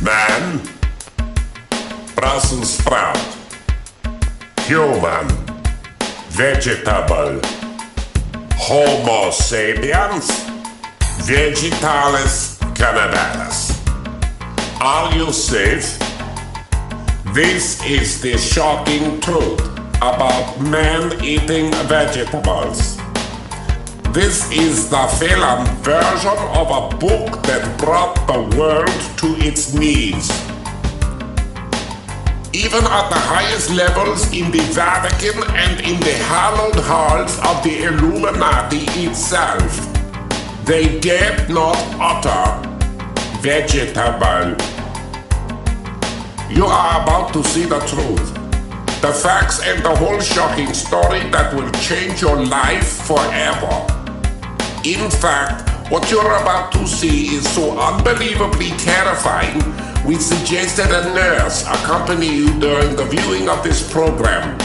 Man, Brussels sprout. Human, vegetable. Homo sapiens, vegetalis cannibales. Are you safe? This is the shocking truth about man eating vegetables. This is the film version of a book that brought the world to its knees. Even at the highest levels in the Vatican and in the hallowed halls of the Illuminati itself, they dared not utter vegetable. You are about to see the truth, the facts and the whole shocking story that will change your life forever. In fact, what you're about to see is so unbelievably terrifying, we suggested a nurse accompany you during the viewing of this program.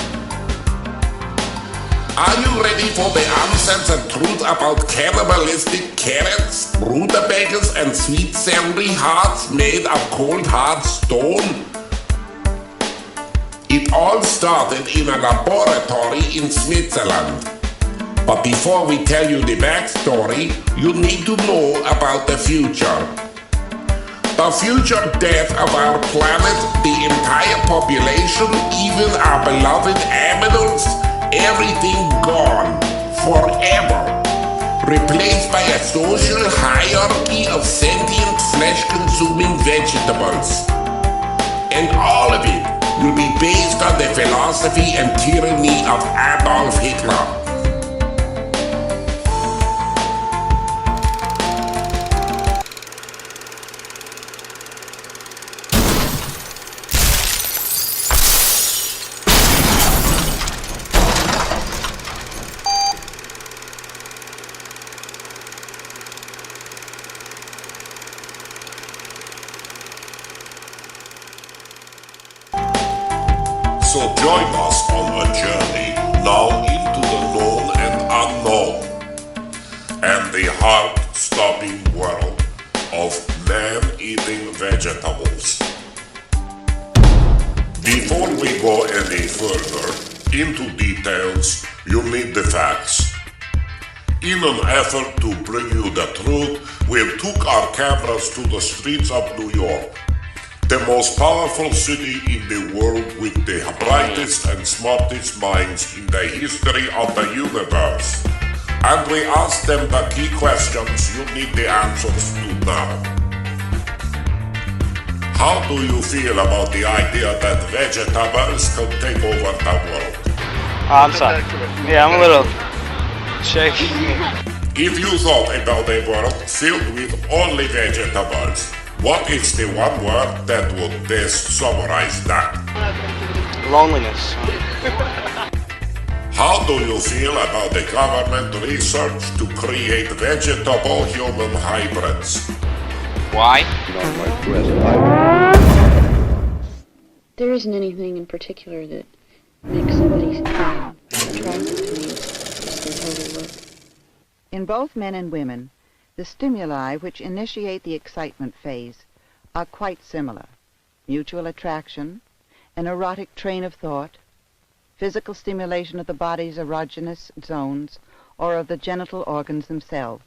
Are you ready for the uncensored truth about cannibalistic carrots, rutabagas, and sweet celery hearts made of cold hard stone? It all started in a laboratory in Switzerland. But before we tell you the backstory, you need to know about the future. The future death of our planet, the entire population, even our beloved aminals, everything gone, forever. Replaced by a social hierarchy of sentient flesh-consuming vegetables. And all of it will be based on the philosophy and tyranny of Adolf Hitler. So join us on a journey now into the known and unknown, and the heart-stopping world of man-eating vegetables. Before we go any further into details, you need the facts. In an effort to bring you the truth, we took our cameras to the streets of New York, the most powerful city in the world with the brightest and smartest minds in the history of the universe. And we asked them the key questions you need the answers to now. How do you feel about the idea that vegetables can take over the world? I'm sorry. Yeah, I'm a little shaky. If you thought about a world filled with only vegetables, what is the one word that would best summarize that? Loneliness. How do you feel about the government research to create vegetable-human hybrids? Why? There isn't anything in particular that makes somebody attractive to me. It's just their total look. In both men and women, the stimuli which initiate the excitement phase are quite similar. Mutual attraction, an erotic train of thought, physical stimulation of the body's erogenous zones or of the genital organs themselves.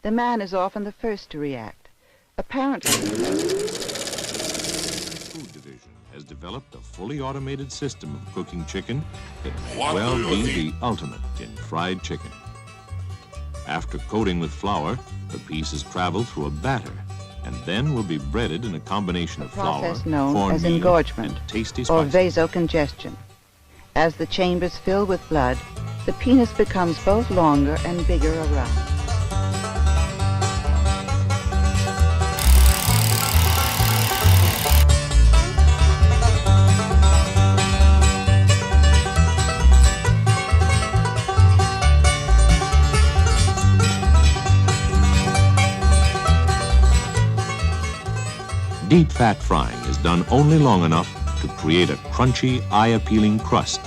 The man is often the first to react. Apparently, Food Division has developed a fully automated system of cooking chicken that may What well do you be think? the ultimate in fried chicken. After coating with flour, the pieces travel through a batter and then will be breaded in a combination a of flour, process known as cornmeal, engorgement and tasty or spices. vasocongestion. As the chambers fill with blood, the penis becomes both longer and bigger around. Deep fat frying is done only long enough to create a crunchy, eye-appealing crust.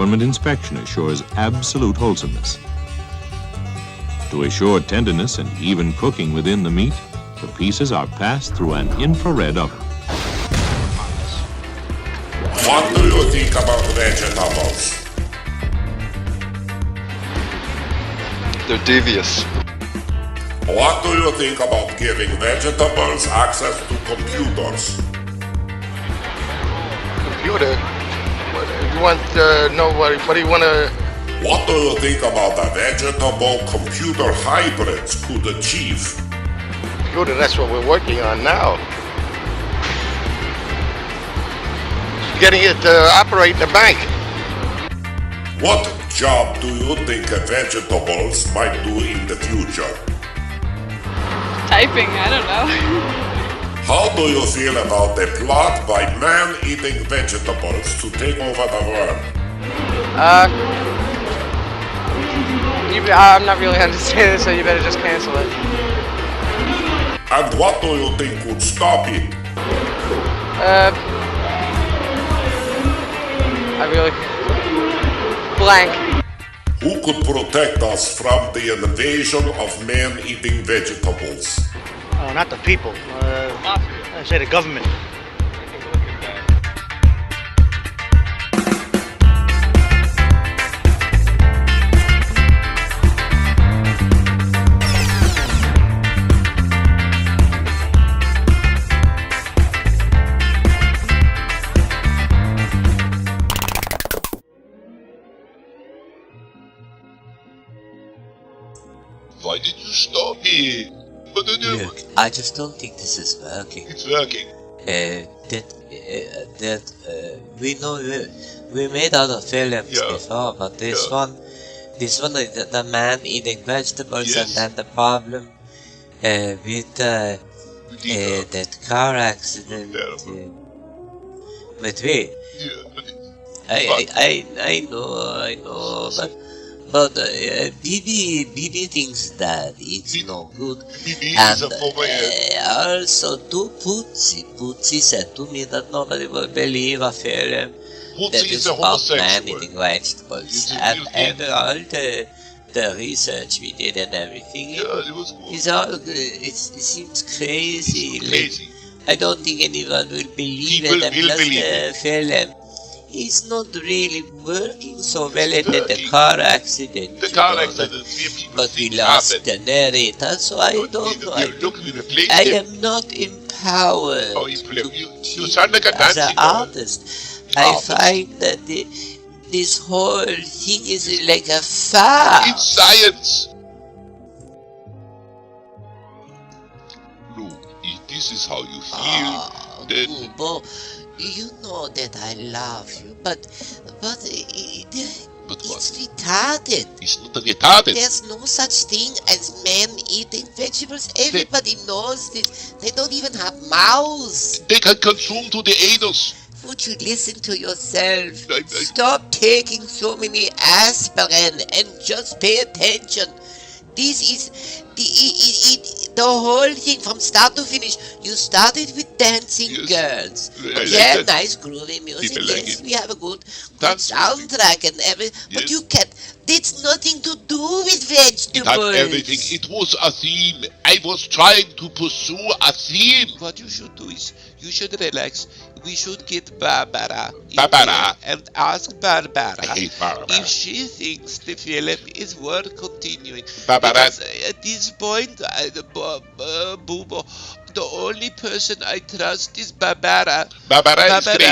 government inspection assures absolute wholesomeness. To assure tenderness and even cooking within the meat, the pieces are passed through an infrared oven. What do you think about vegetables? They're devious. What do you think about giving vegetables access to computers? Computer? You want to know what do you want to... What do you think about the vegetable computer hybrids could achieve? Computer, that's what we're working on now. Getting it to operate the bank. What job do you think vegetables might do in the future? Typing, I don't know. How do you feel about the plot by man eating vegetables to take over the world? I'm not really understanding this, so you better just cancel it. And what do you think would stop it? I really... blank. Who could protect us from the invasion of man eating vegetables? Not the people. I say the government. Why did you stop me? Look, I just don't think this is working. It's working. We know we made other films before, but this one is the man eating vegetables, and then the problem with that car accident with me. I know, but BB thinks that it's no good. And also to Putzi said to me that nobody will believe a film that is about man eating vegetables. And all the research we did and everything, it's all it seems crazy. Like, I don't think anyone will believe it, and plus the film is not really working so well in the car accident. But we lost the narrator, so I don't know. I am not empowered as an artist. I find that this whole thing is like a farce. It's science. Look, if this is how you feel, then... Kubo, you know that I love you, but it's retarded. It's not retarded. There's no such thing as men eating vegetables. Everybody knows this. They don't even have mouths. They can consume to the anus. Would you listen to yourself? Stop taking so many aspirin and just pay attention. This is the whole thing from start to finish. You started with dancing girls. Yeah, nice groovy music. Yes, we have a good soundtrack and everything. But you can't. It's nothing to do with vegetables. It had everything. It was a theme. I was trying to pursue a theme. What you should do is, you should relax. We should get Barbara and ask Barbara if she thinks the film is worth continuing. Because at this point, Bubo, the only person I trust is Barbara. Barbara is crazy.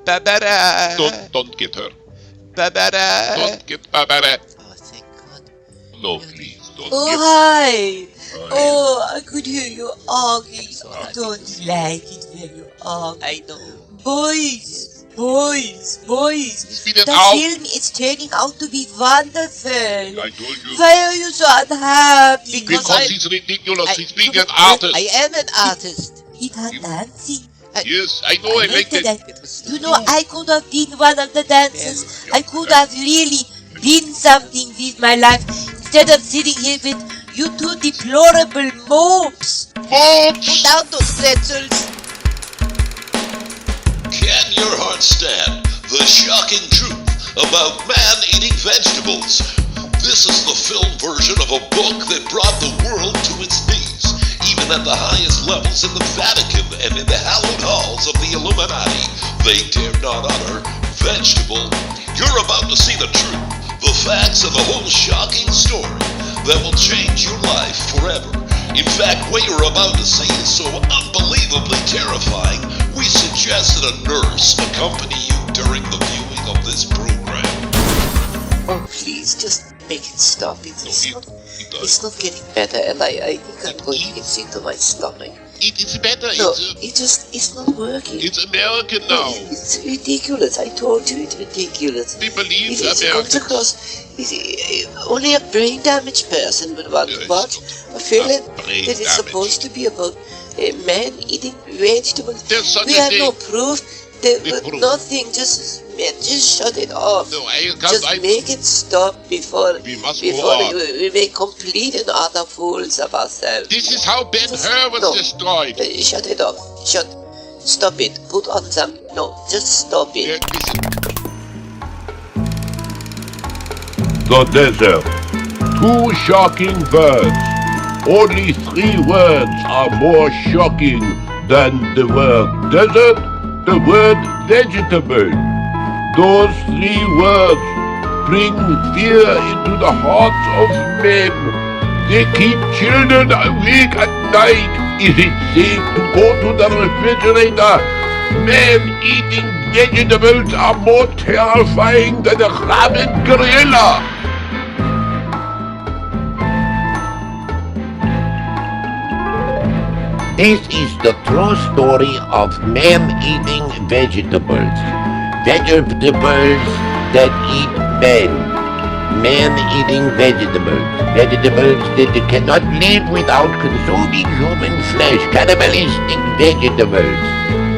Barbara. Don't get her. Barbara. Don't get Barbara. Oh, thank God. No, please, don't Oh, get hi. Oh, I could hear you arguing. I don't like it when you argue. I know. Boys. Spit it The out. film is turning out to be wonderful. I told you. Why are you so unhappy? Because he's ridiculous. He's being an artist. I am an artist. It had dancing. Yes, I know. I liked it. You know, I could have been one of the dancers. I could have really been something with my life instead of sitting here with you two deplorable mopes. Put down those pretzels. Can your heart stand the shocking truth about man eating vegetables. This is the film version of a book that brought the world to its knees, even at the highest levels in the Vatican and in the hallowed halls of the Illuminati. They dare not utter vegetable. You're about to see the truth, the facts, and the whole shocking story that will change your life forever. In fact, what you're about to see is so unbelievably terrifying, we suggest that a nurse accompany you during the viewing of this program. Oh, please, just make it stop. It's not getting better, and I think I'm going to get sick to my stomach. It's better. No, it's not working. It's American now. It's ridiculous. I told you it's ridiculous. We believe It comes across. Only a brain damaged person would want to watch a film that is supposed to be about a man eating vegetables. We have no proof. Nothing. Just shut it off. No, make it stop before we we make complete and utter fools of ourselves. This is how Ben Hur was destroyed. Shut it off. Stop it. Put on some. No, just stop it. The desert. 2 shocking words. Only 3 words are more shocking than the word desert, the word vegetable. Those 3 words bring fear into the hearts of men. They keep children awake at night. Is it safe to go to the refrigerator? Men eating vegetables are more terrifying than a rabid gorilla. This is the true story of men eating vegetables. Vegetables that eat men. Men eating vegetables. Vegetables that cannot live without consuming human flesh. Cannibalistic vegetables.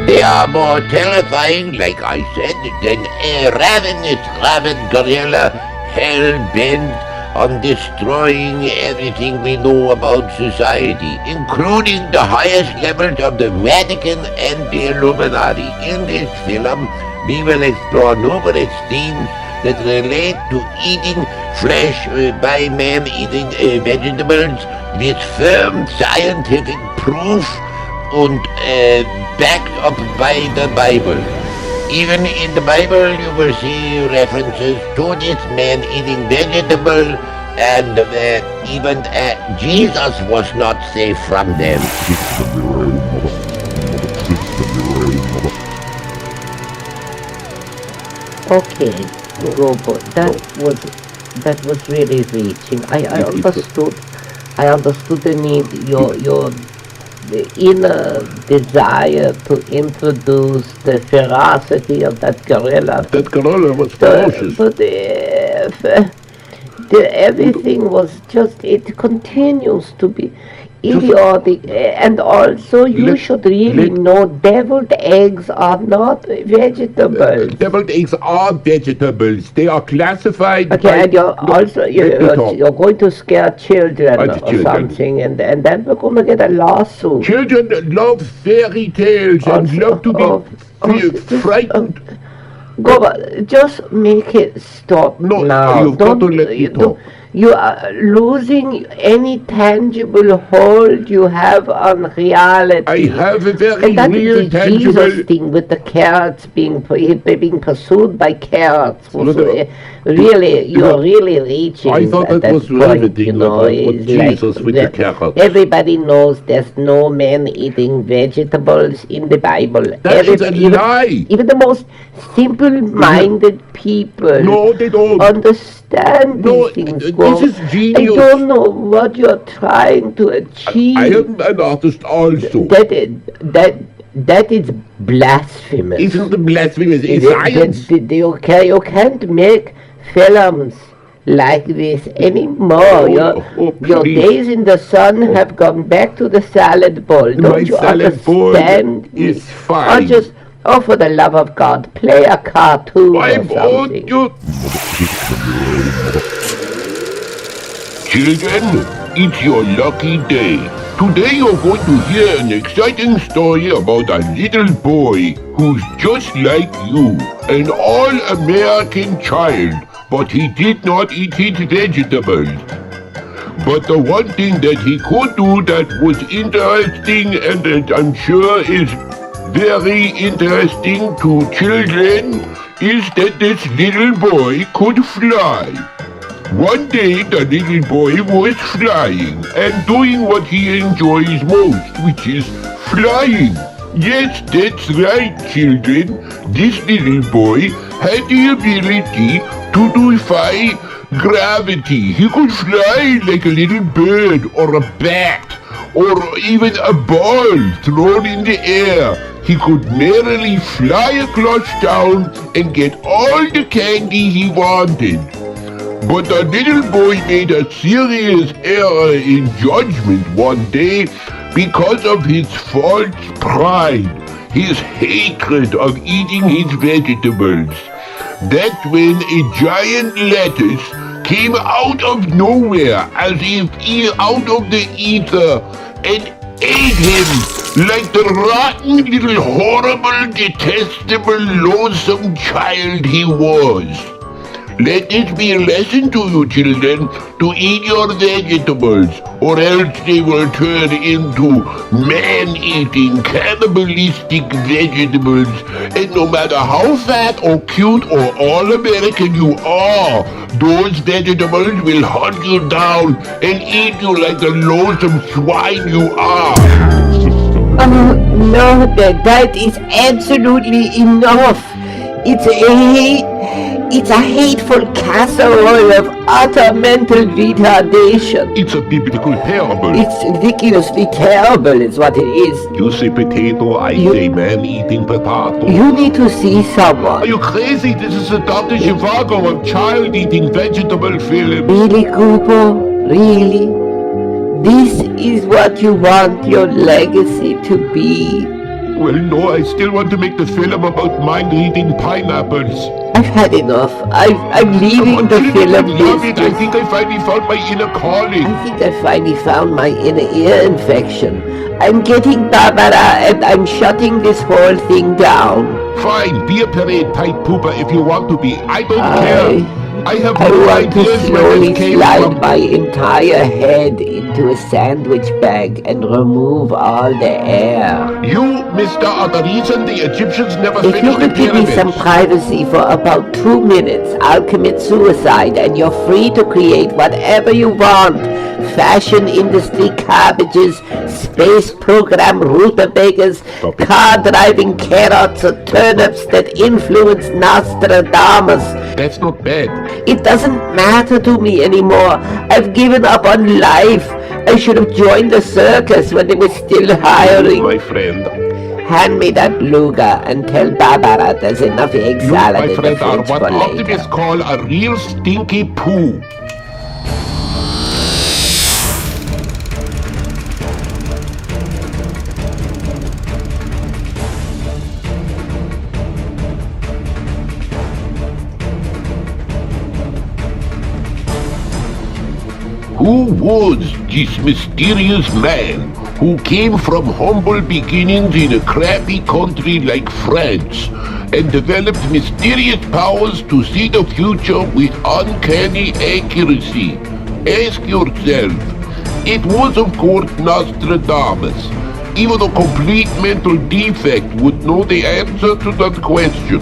They are more terrifying, like I said, than a ravenous rabid gorilla hell-bent on destroying everything we know about society, including the highest levels of the Vatican and the Illuminati. In this film, we will explore numerous themes that relate to eating flesh by men eating vegetables with firm scientific proof and backed up by the Bible. Even in the Bible, you will see references to this man eating vegetable, and even Jesus was not safe from them. Okay, Robo, that was really reaching. I understood the need, your the inner desire to introduce the ferocity of that gorilla. That gorilla was ferocious. But everything was just, it continues to be idiotic. And also you should really know deviled eggs are not vegetables. Deviled eggs are vegetables. They are classified. Okay, and you're going to scare children or something, and then we're going to get a lawsuit. Children love fairy tales and love to be frightened. Go, just make it stop now. You've got to let me talk. You are losing any tangible hold you have on reality. I have a very and that real is the tangible... Jesus thing with the carrots being pursued by carrots. Really, you're really reaching. I thought that was riveting, with Jesus with the carrots. Everybody knows there's no man eating vegetables in the Bible. That is a lie. Even the most simple-minded people understand these things. This is genius. I don't know what you're trying to achieve. I am an artist also. That is blasphemous. Isn't it blasphemous? It's science. You can't make films like this anymore. Your days in the sun have gone back to the salad bowl. Don't you understand? Is fine. For the love of God, play a cartoon or something. Children, it's your lucky day. Today you're going to hear an exciting story about a little boy who's just like you, an all-American child, but he did not eat his vegetables. But the one thing that he could do that was interesting and that I'm sure is very interesting to children is that this little boy could fly. One day the little boy was flying and doing what he enjoys most, which is flying. Yes, that's right, children. This little boy had the ability to defy gravity. He could fly like a little bird or a bat or even a ball thrown in the air. He could merrily fly across town and get all the candy he wanted. But the little boy made a serious error in judgment one day because of his false pride, his hatred of eating his vegetables. That's when a giant lettuce came out of nowhere, as if out of the ether, and ate him like the rotten little horrible, detestable, loathsome child he was. Let this be a lesson to you, children, to eat your vegetables, or else they will turn into man-eating, cannibalistic vegetables. And no matter how fat or cute or all-American you are, those vegetables will hunt you down and eat you like the loathsome swine you are. Oh, no, that is absolutely enough. It's a hateful casserole of utter mental retardation. It's a biblical parable. It's ridiculously terrible is what it is. You say potato, I say man eating potato. You need to see someone. Are you crazy? This is a Dr. Zhivago of child eating vegetable film. Really, Cooper? Really? This is what you want your legacy to be? Well, no, I still want to make the film about mind-reading pineapples. I've had enough. I'm leaving the film business. I think I finally found my inner calling. I think I finally found my inner ear infection. I'm getting Barbara and I'm shutting this whole thing down. Fine, be a parade type pooper if you want to be. I don't care. I have no want to ideas slowly came slide from. my entire head into a sandwich bag and remove all the air. You, Mr. are the reason the Egyptians never If you finished the could give me pyramids. some privacy for about 2 minutes, I'll commit suicide and you're free to create whatever you want. Fashion industry cabbages, space program rutabagas, car-driving carrots or turnips that influence Nostradamus. That's not bad. It doesn't matter to me anymore. I've given up on life. I should have joined the circus when they were still hiring. My friend. Hand me that Luger and tell Barbara there's enough egg You, salad my in the friend, are fridge what for later. optimists call a real stinky poo. Who was this mysterious man who came from humble beginnings in a crappy country like France and developed mysterious powers to see the future with uncanny accuracy? Ask yourself. It was, of course, Nostradamus. Even a complete mental defect would know the answer to that question.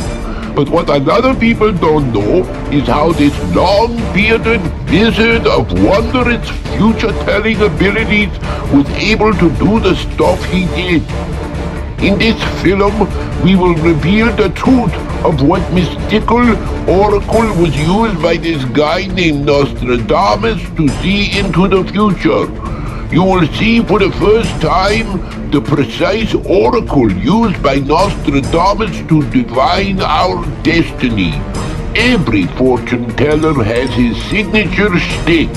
But what a lot of people don't know is how this long-bearded wizard of wondrous future-telling abilities was able to do the stuff he did. In this film, we will reveal the truth of what mystical oracle was used by this guy named Nostradamus to see into the future. You will see for the first time the precise oracle used by Nostradamus to divine our destiny. Every fortune teller has his signature stick,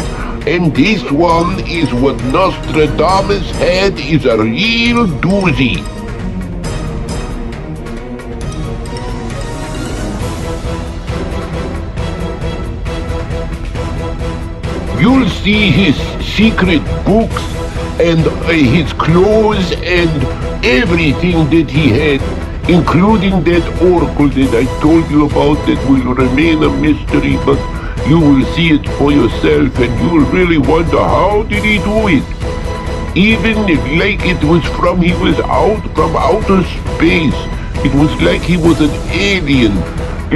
and this one is what Nostradamus had is a real doozy. You'll see his secret books and his clothes and everything that he had, including that oracle that I told you about that will remain a mystery, but you will see it for yourself and you will really wonder how did he do it. Even like it was he was out from outer space. It was like he was an alien,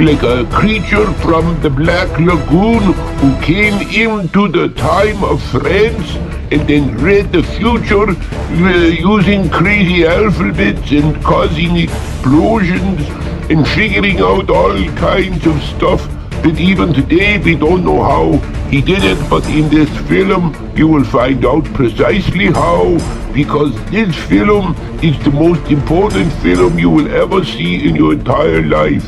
like a creature from the Black Lagoon who came into the time of France and then read the future using crazy alphabets and causing explosions and figuring out all kinds of stuff that even today we don't know how he did it, but in this film you will find out precisely how, because this film is the most important film you will ever see in your entire life.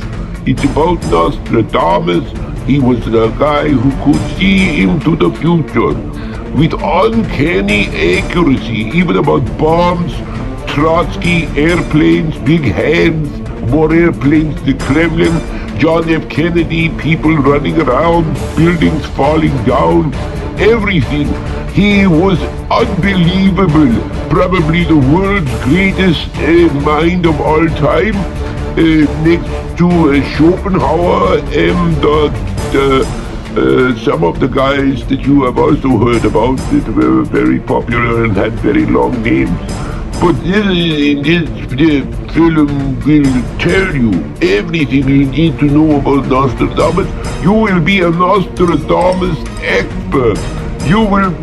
It's about Nostradamus. He was the guy who could see into the future with uncanny accuracy, even about bombs, Trotsky, airplanes, big hands, more airplanes, the Kremlin, John F. Kennedy, people running around, buildings falling down, everything. He was unbelievable, probably the world's greatest mind of all time, next to Schopenhauer and some of the guys that you have also heard about that were very popular and had very long names. But this film will tell you everything you need to know about Nostradamus. You will be a Nostradamus expert.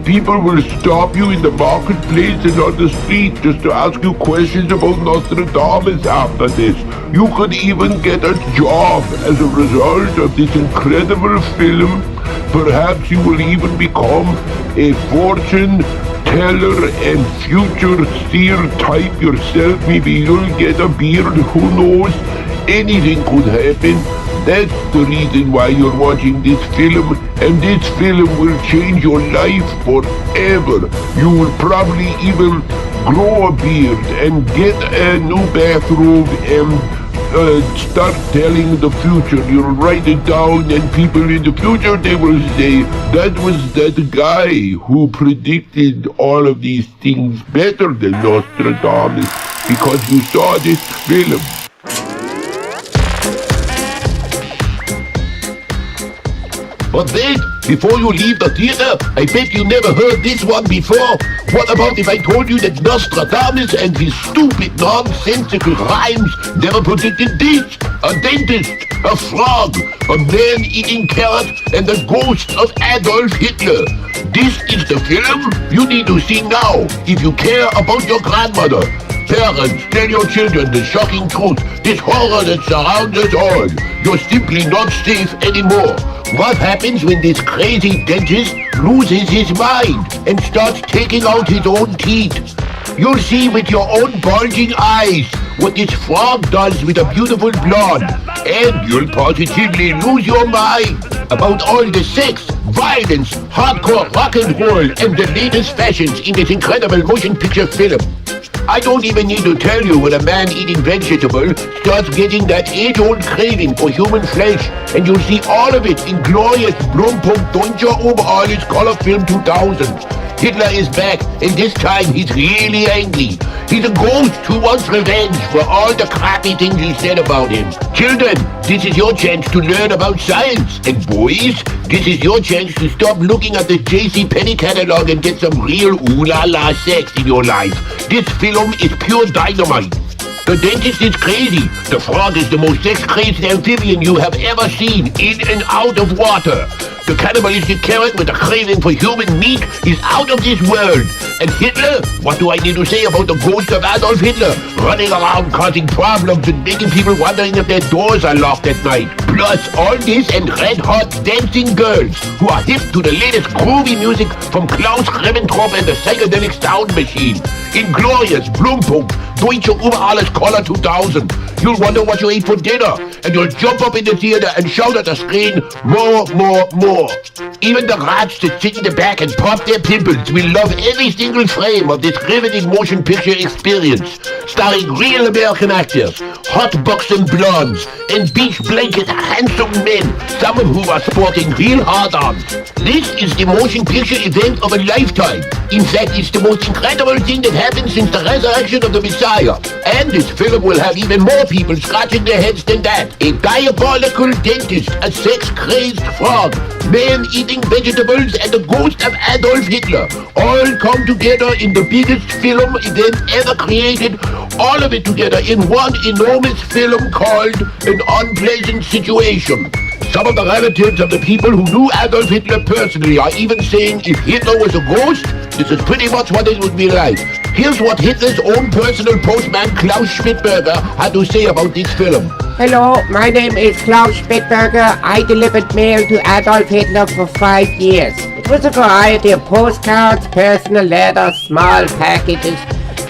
People will stop you in the marketplace and on the street just to ask you questions about Nostradamus after this. You could even get a job as a result of this incredible film. Perhaps you will even become a fortune teller and future seer type yourself. Maybe you'll get a beard, who knows? Anything could happen. That's the reason why you're watching this film, and this film will change your life forever. You will probably even grow a beard and get a new bathrobe and start telling the future. You'll write it down and people in the future, they will say, that was that guy who predicted all of these things better than Nostradamus because you saw this film. But wait, before you leave the theater, I bet you never heard this one before. What about if I told you that Nostradamus and his stupid, nonsensical rhymes never predicted this? A dentist, a frog, a man eating carrot, and the ghost of Adolf Hitler. This is the film you need to see now if you care about your grandmother. Parents, tell your children the shocking truth, this horror that surrounds us all. You're simply not safe anymore. What happens when this crazy dentist loses his mind and starts taking out his own teeth? You'll see with your own bulging eyes what this frog does with a beautiful blonde. And you'll positively lose your mind about all the sex, violence, hardcore rock and roll, and the latest fashions in this incredible motion picture film. I don't even need to tell you when a man eating vegetables starts getting that age-old craving for human flesh, and you'll see all of it in glorious Blumpunkt Deutscher Oberalls Color Film 2000. Hitler is back, and this time he's really angry. He's a ghost who wants revenge for all the crappy things you said about him. Children, this is your chance to learn about science. And boys, this is your chance to stop looking at the J.C. Penney catalog and get some real ooh-la-la sex in your life. This film is pure dynamite. The dentist is crazy. The frog is the most sex-crazed amphibian you have ever seen, in and out of water. The cannibalistic carrot with a craving for human meat is out of this world. And Hitler? What do I need to say about the ghost of Adolf Hitler? Running around causing problems and making people wondering if their doors are locked at night. Plus all this and red-hot dancing girls who are hip to the latest groovy music from Klaus Ribbentrop and the psychedelic sound machine. Inglorious, Blumpunkt, Deutsche über alles Color 2000. You'll wonder what you ate for dinner, and you'll jump up in the theater and shout at the screen, more, more, more. Even the rats that sit in the back and pop their pimples will love every single frame of this riveting motion picture experience, starring real American actors, hot buxom blondes, and beach blanket handsome men, some of whom are sporting real hard-ons. This is the motion picture event of a lifetime. In fact, it's the most incredible thing that happened since the resurrection of the Messiah. And this film will have even more people scratching their heads than that. A diabolical dentist, a sex-crazed frog, man-eating vegetables, and the ghost of Adolf Hitler all come together in the biggest film event ever created, all of it together in one enormous film called An Unpleasant Situation. Some of the relatives of the people who knew Adolf Hitler personally are even saying if Hitler was a ghost, this is pretty much what it would be like. Here's what Hitler's own personal postman Klaus Spitberger had to say about this film. Hello, my name is Klaus Spitberger. I delivered mail to Adolf Hitler for 5 years. It was a variety of postcards, personal letters, small packages.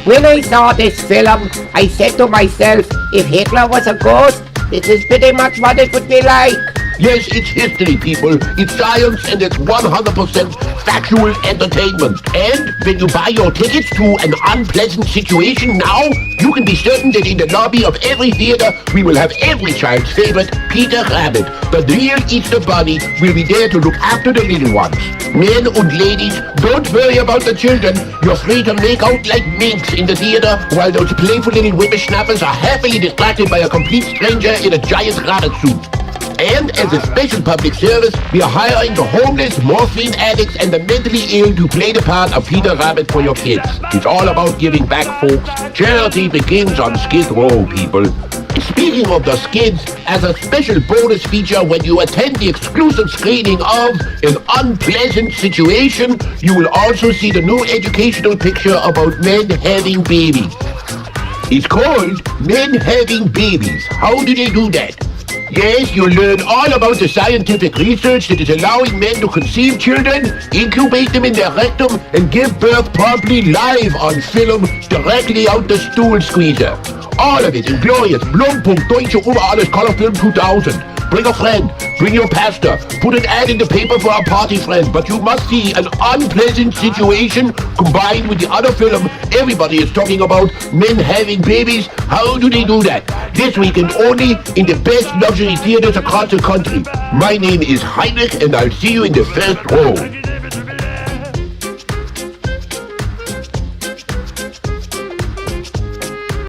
When I saw this film, I said to myself, if Hitler was a ghost, this is pretty much what it would be like. Yes, it's history, people. It's science, and it's 100% factual entertainment. And when you buy your tickets to An Unpleasant Situation now, you can be certain that in the lobby of every theater, we will have every child's favorite, Peter Rabbit, the real Easter Bunny, will be there to look after the little ones. Men and ladies, don't worry about the children. You're free to make out like minks in the theater, while those playful little whippersnappers are happily distracted by a complete stranger in a giant rabbit suit. And as a special public service, we are hiring the homeless, morphine addicts, and the mentally ill to play the part of Peter Rabbit for your kids. It's all about giving back, folks. Charity begins on Skid Row, people. Speaking of the skids, as a special bonus feature when you attend the exclusive screening of An Unpleasant Situation, you will also see the new educational picture about men having babies. It's called Men Having Babies. How do they do that? Yes, you'll learn all about the scientific research that is allowing men to conceive children, incubate them in their rectum, and give birth promptly live on film directly out the stool squeezer. All of it in glorious Blumpunkt Deutsche über alles Color Film 2000. Bring a friend, bring your pastor, put an ad in the paper for a party friend, but you must see An Unpleasant Situation combined with the other film everybody is talking about, Men Having Babies. How do they do that? This weekend only in the best luxury theaters across the country. My name is Heinrich, and I'll see you in the first row.